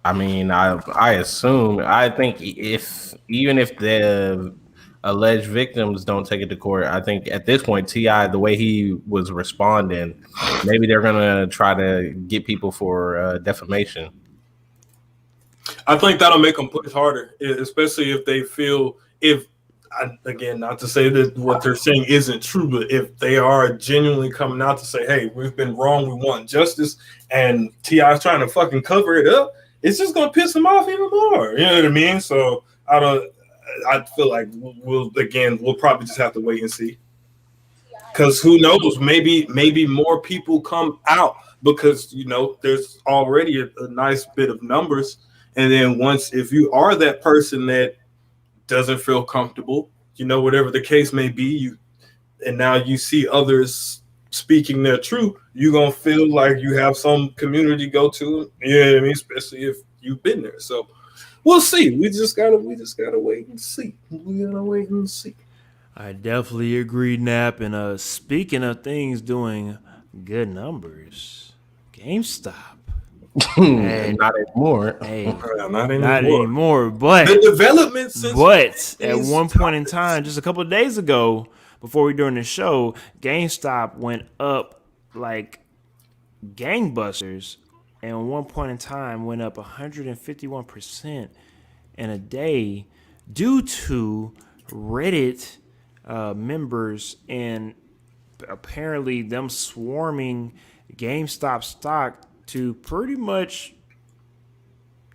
I mean, I assume. I think even if the alleged victims don't take it to court, I think at this point, T.I, the way he was responding, maybe they're going to try to get people for defamation. I think that'll make them push harder, especially if they feel, again, not to say that what they're saying isn't true, but if they are genuinely coming out to say, hey, we've been wrong, we want justice, and T.I.'s trying to fucking cover it up, it's just going to piss them off even more. You know what I mean? So I feel like we'll probably just have to wait and see. Because who knows, maybe more people come out, because, there's already a nice bit of numbers. And then if you are that person that doesn't feel comfortable, whatever the case may be, and now you see others speaking their truth, you're gonna feel like you have some community to go to. You know what I mean? Especially if you've been there. So we'll see. We just gotta wait and see. We gotta wait and see. I definitely agree, Nap. And speaking of things doing good numbers, GameStop. Hey, Not anymore. hey, Not not anymore. anymore. The development since But at is one point in time, just a couple of days ago, before we doing the show, GameStop went up like gangbusters, and at one point in time went up 151% in a day due to Reddit members and apparently them swarming GameStop stock to pretty much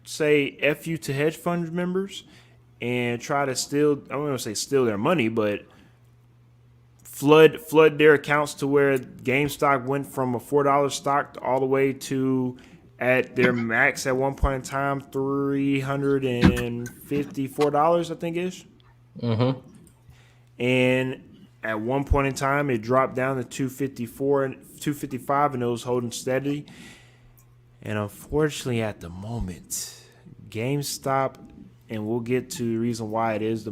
say F you to hedge fund members and try to steal, I don't want to say steal their money, but flood their accounts to where GameStop went from a $4 stock all the way to at their max at one point in time $354 I think ish. Mm-hmm. And at one point in time it dropped down to 254 and 255 and it was holding steady. And unfortunately at the moment GameStop, and we'll get to the reason why it is the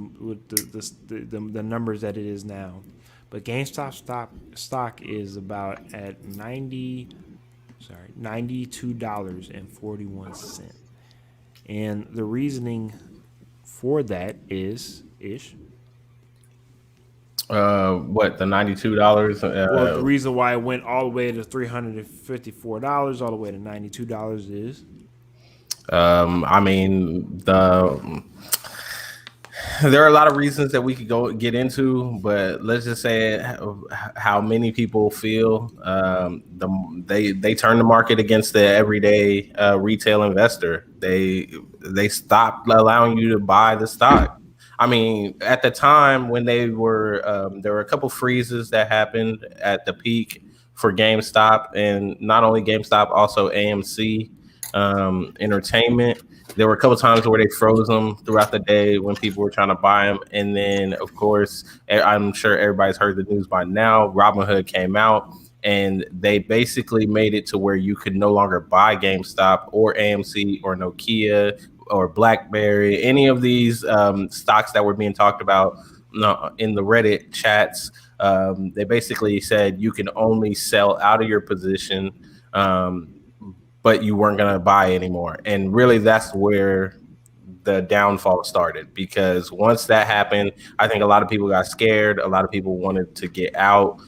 numbers that it is now. But GameStop stock is about at $92.41. And the reasoning for that is ish. What, the $92? Well, the reason why it went all the way to $354, all the way to $92 is. I mean, there are a lot of reasons that we could go get into, but let's just say how many people feel. They turn the market against the everyday retail investor. They stopped allowing you to buy the stock. I mean, at the time when they were, there were a couple freezes that happened at the peak for GameStop, and not only GameStop, also AMC Entertainment. There were a couple times where they froze them throughout the day when people were trying to buy them. And then, of course, I'm sure everybody's heard the news by now. Robinhood came out and they basically made it to where you could no longer buy GameStop or AMC or Nokia or BlackBerry, any of these stocks that were being talked about in the Reddit chats. They basically said you can only sell out of your position. But you weren't going to buy anymore. And really, that's where the downfall started, because once that happened, I think a lot of people got scared. A lot of people wanted to get out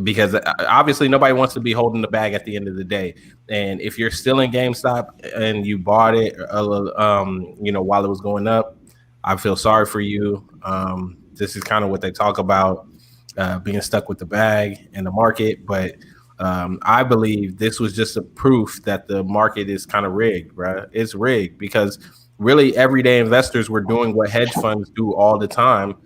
because obviously nobody wants to be holding the bag at the end of the day. And if you're still in GameStop and you bought it, while it was going up, I feel sorry for you. This is kind of what they talk about, being stuck with the bag in the market. But I believe this was just a proof that the market is kind of rigged, right? It's rigged because really everyday investors were doing what hedge funds do all the time.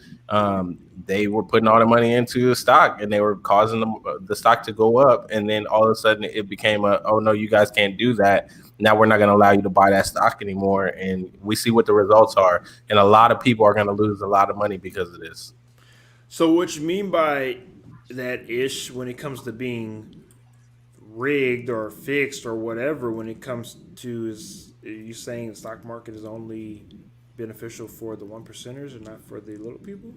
They were putting all the money into the stock and they were causing the stock to go up. And then all of a sudden it became oh no, you guys can't do that. Now we're not going to allow you to buy that stock anymore. And we see what the results are. And a lot of people are going to lose a lot of money because of this. So what you mean by that ish when it comes to being rigged or fixed or whatever, when it comes to, is you saying the stock market is only beneficial for the one percenters and not for the little people?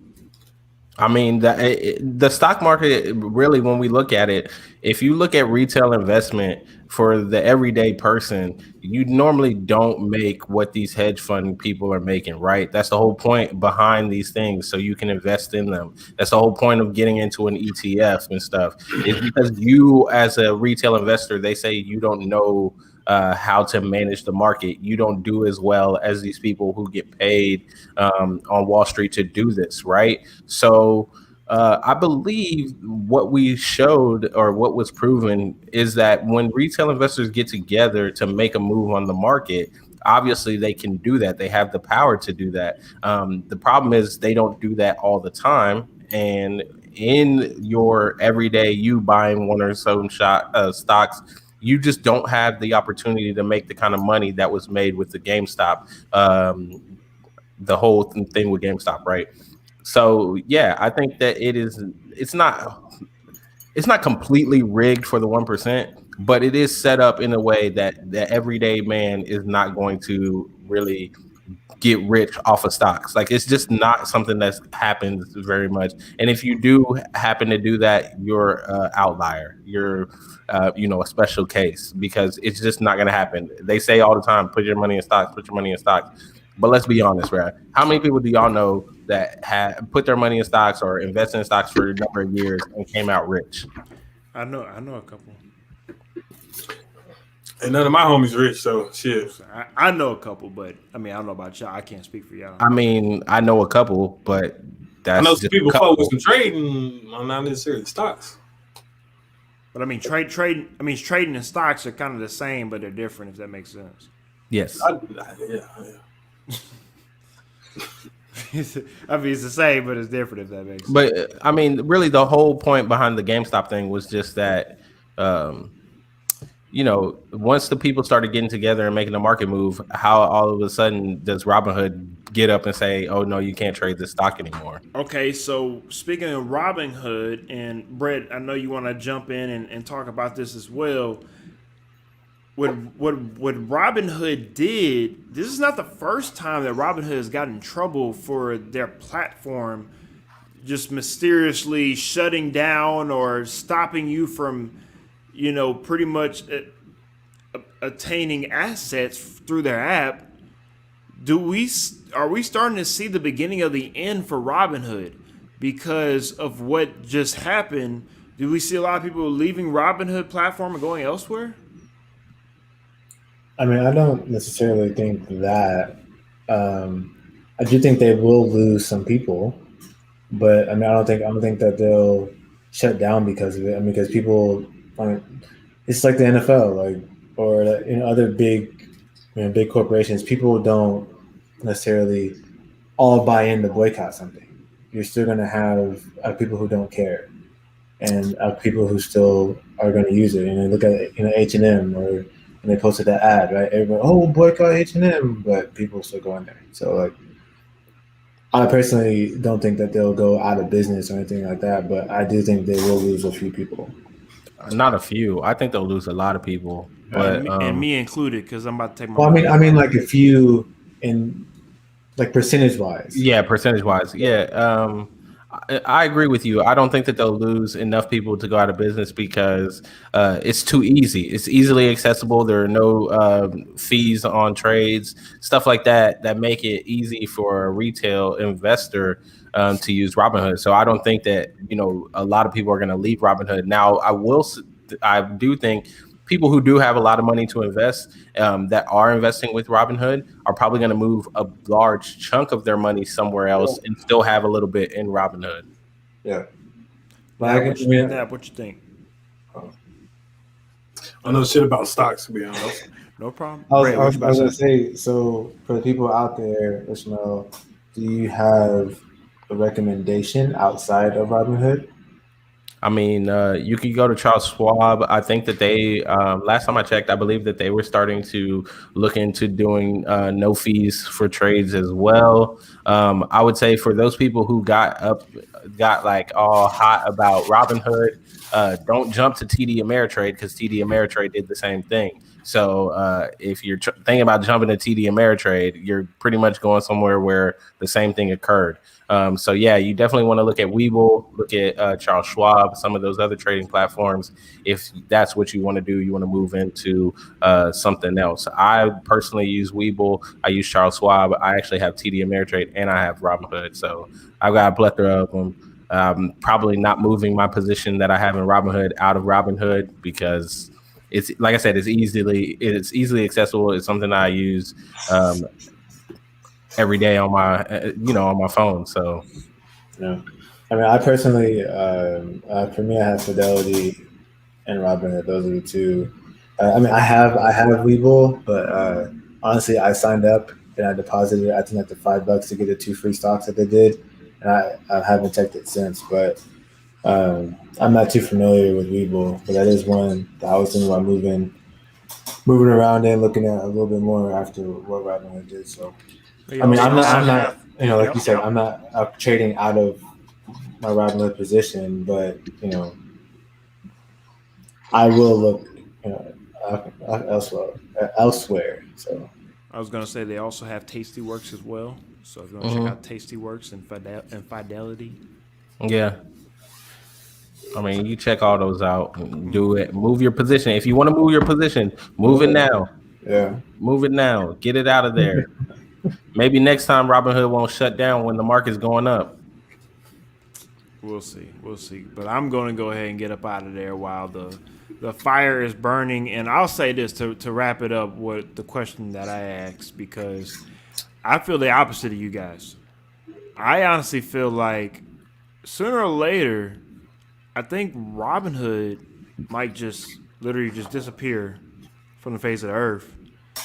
I mean, the stock market, really, when we look at it, if you look at retail investment for the everyday person, you normally don't make what these hedge fund people are making, right? That's the whole point behind these things, so you can invest in them. That's the whole point of getting into an ETF and stuff. It's because you, as a retail investor, they say you don't know how to manage the market. You don't do as well as these people who get paid on Wall Street to do this, right? So I believe what we showed or what was proven is that when retail investors get together to make a move on the market, obviously they can do that. They have the power to do that. The problem is they don't do that all the time. And in your everyday, you buying one or so stocks, you just don't have the opportunity to make the kind of money that was made with the GameStop, the whole thing with GameStop, right? So yeah, I think that it's not it's not completely rigged for the 1%, but it is set up in a way that the everyday man is not going to really get rich off of stocks. Like it's just not something that happens very much. And if you do happen to do that, you're outlier. You're a special case because it's just not going to happen. They say all the time, put your money in stocks, put your money in stocks. But let's be honest, right? How many people do y'all know that have put their money in stocks or invested in stocks for a number of years and came out rich? I know a couple. And none of my homies rich, so shit. I know a couple, but I mean, I don't know about y'all. I can't speak for y'all. I mean, I know a couple, but that's I know some just people a couple. focus on trading on not necessarily stocks. But I mean, trading and stocks are kind of the same, but they're different. If that makes sense. Yes. Yeah. I mean, it's the same, but it's different. If that makes sense. But I mean, really, the whole point behind the GameStop thing was just that, once the people started getting together and making a market move, how all of a sudden does Robinhood get up and say, "Oh no, you can't trade this stock anymore"? Okay, so speaking of Robinhood, and Brett, I know you want to jump in and talk about this as well. What Robinhood did, this is not the first time that Robinhood has gotten in trouble for their platform just mysteriously shutting down or stopping you from, pretty much attaining assets through their app. Are we starting to see the beginning of the end for Robinhood because of what just happened? Do we see a lot of people leaving Robinhood platform and going elsewhere? I mean, I don't necessarily think that. I do think they will lose some people, but I mean, I don't think that they'll shut down because of it. I mean, because people, it's like the NFL, or other big corporations. People don't necessarily all buy in to boycott something. You're still going to have people who don't care, and people who still are going to use it. And look at H&M or. And they posted that ad, right? Everyone, boycott H&M, but people still go in there. So, I personally don't think that they'll go out of business or anything like that, but I do think they will lose a few people. Not a few. I think they'll lose a lot of people, but and me included, because I'm about to take my. Well, I mean, like a few in, percentage wise. Yeah, percentage wise. Yeah. I agree with you. I don't think that they'll lose enough people to go out of business because it's too easy. It's easily accessible. There are no fees on trades, stuff like that make it easy for a retail investor to use Robinhood. So I don't think that a lot of people are going to leave Robinhood. Now, I do think people who do have a lot of money to invest that are investing with Robinhood are probably going to move a large chunk of their money somewhere else and still have a little bit in Robinhood. Yeah. What you think? I know shit about stocks, to be honest. No problem. I was going to say, so for the people out there, Ishmael, do you have a recommendation outside of Robinhood? I mean, you could go to Charles Schwab. I think that they, last time I checked, I believe that they were starting to look into doing no fees for trades as well. I would say for those people who got like all hot about Robinhood, don't jump to TD Ameritrade because TD Ameritrade did the same thing. So if you're thinking about jumping to TD Ameritrade, you're pretty much going somewhere where the same thing occurred. So yeah, you definitely want to look at Webull, look at Charles Schwab, some of those other trading platforms. If that's what you want to do, you want to move into something else. I personally use Webull. I use Charles Schwab. I actually have TD Ameritrade and I have Robinhood. So I've got a plethora of them. Probably not moving my position that I have in Robinhood out of Robinhood because it's, like I said, it's easily accessible. It's something I use every day on my on my phone. So yeah, I mean, I personally for me, I have Fidelity and Robinhood. Those are the two. I mean, I have Webull, but honestly, I signed up and I deposited I think like the $5 to get the 2 free stocks that they did, and I haven't checked it since. But I'm not too familiar with Webull, but that is one that I was thinking about moving around and looking at a little bit more after what Robinhood did. So. I mean, I'm not, like you said, I'm not trading out of my Robinhood position, but I will look elsewhere. So I was gonna say they also have Tasty Works as well. So if you want to check out Tasty Works and Fidelity, Yeah. I mean, you check all those out. And do it. Move your position. If you want to move your position, move it now. yeah, Move it now. Get it out of there. Maybe next time Robinhood won't shut down when the market's going up. we'll see. We'll see. But I'm gonna go ahead and get up out of there while the fire is burning. And I'll say this to wrap it up with the question that I asked, because I feel the opposite of you guys. I honestly feel like sooner or later, I think Robinhood might just literally just disappear from the face of the earth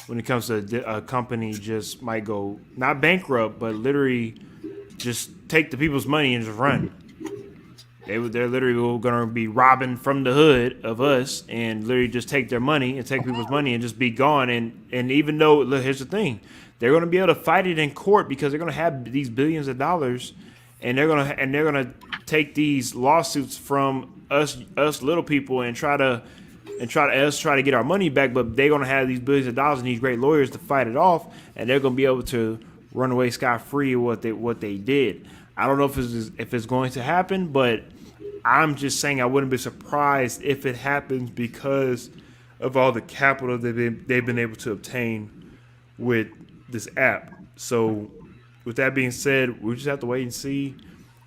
when it comes to a company just might go not bankrupt, but literally just take the people's money and just run. They're literally going to be robbing from the hood of us and literally just take their money and take people's money and just be gone. And even though, look, here's the thing, they're going to be able to fight it in court because they're going to have these billions of dollars, and they're going to take these lawsuits from us little people and try to get our money back. But they're going to have these billions of dollars and these great lawyers to fight it off, and they're going to be able to run away scot free with what they did. I don't know if it's going to happen, but I'm just saying I wouldn't be surprised if it happens because of all the capital they've been able to obtain with this app. So with that being said, we just have to wait and see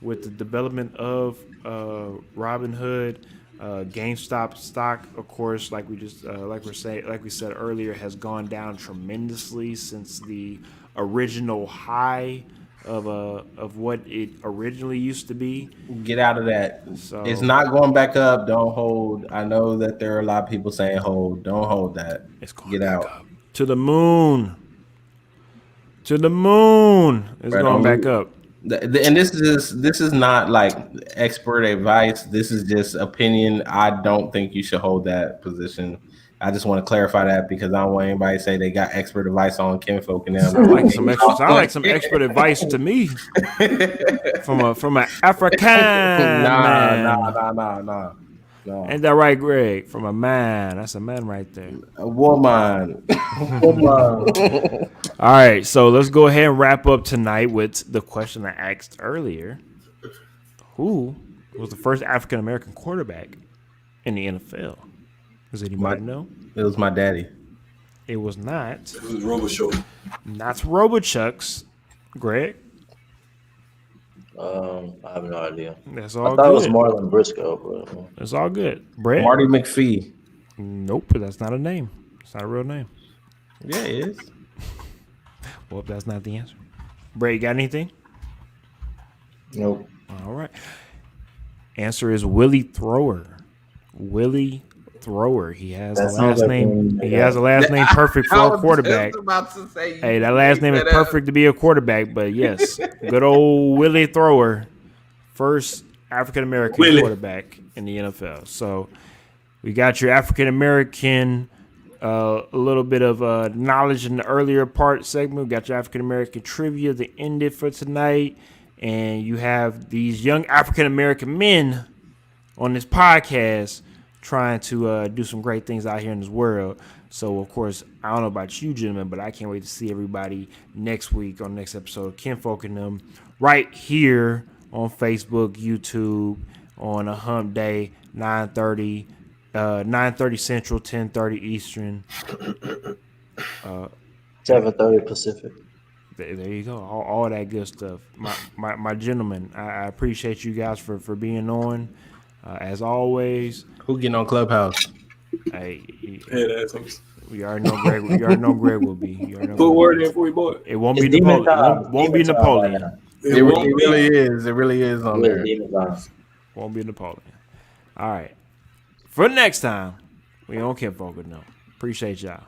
with the development of Robinhood. GameStop stock, of course, like we said earlier, has gone down tremendously since the original high of what it originally used to be. Get out of that. So It's not going back up. Don't hold. I know that there are a lot of people saying hold. Don't hold that. it's going Get back out. up. To the moon. To the moon. It's going back up. And this is not like expert advice. This is just opinion. I don't think you should hold that position. I just want to clarify that because I don't want anybody to say they got expert advice on Kinfolk and them. Sound like some expert advice to me from an African man. No. Ain't that right, Greg? From a man. That's a man right there. A woman. All right, so let's go ahead and wrap up tonight with the question I asked earlier. Who was the first African American quarterback in the NFL? Does anybody know? It was my daddy. It was not. It was RoboShow. Not RoboChucks. Greg? I have no idea. That's I all thought it was good. Marlon Briscoe, but It's all good. Brett? Marty McPhee. Nope, that's not a name. It's not a real name. Yeah, it is. Well, that's not the answer. Brett, you got anything? nope. All right. Answer is Willie Thrower. Willie Thrower. He has That the sounds last like name. a- He has the last name perfect for a quarterback. Hey, that last name is perfect to be a quarterback, but yes, good old Willie Thrower, first African American quarterback in the NFL. So we got your African American, a little bit of knowledge in the earlier part segment. We got your African American trivia to end it for tonight, and you have these young African American men on this podcast trying to do some great things out here in this world. So, of course, I don't know about you, gentlemen, but I can't wait to see everybody next week on the next episode of Kinfolk and them right here on Facebook, YouTube, on a hump day, 9:30 Central, 10:30 Eastern. 7:30 Pacific. There you go. All that good stuff. My gentlemen, I appreciate you guys for being on. As always, Who getting on Clubhouse? hey, Head assholes. we already know Greg. We already know Greg will be. You already know Put Greg word will in for your boy. be. It won't It's be demon Napoleon. time. Won't be Demon time right Napoleon. now. It really is. It really is on Yeah, there. demon time. Won't be Napoleon. All right. For next time, we on Kinfolk now. Appreciate y'all.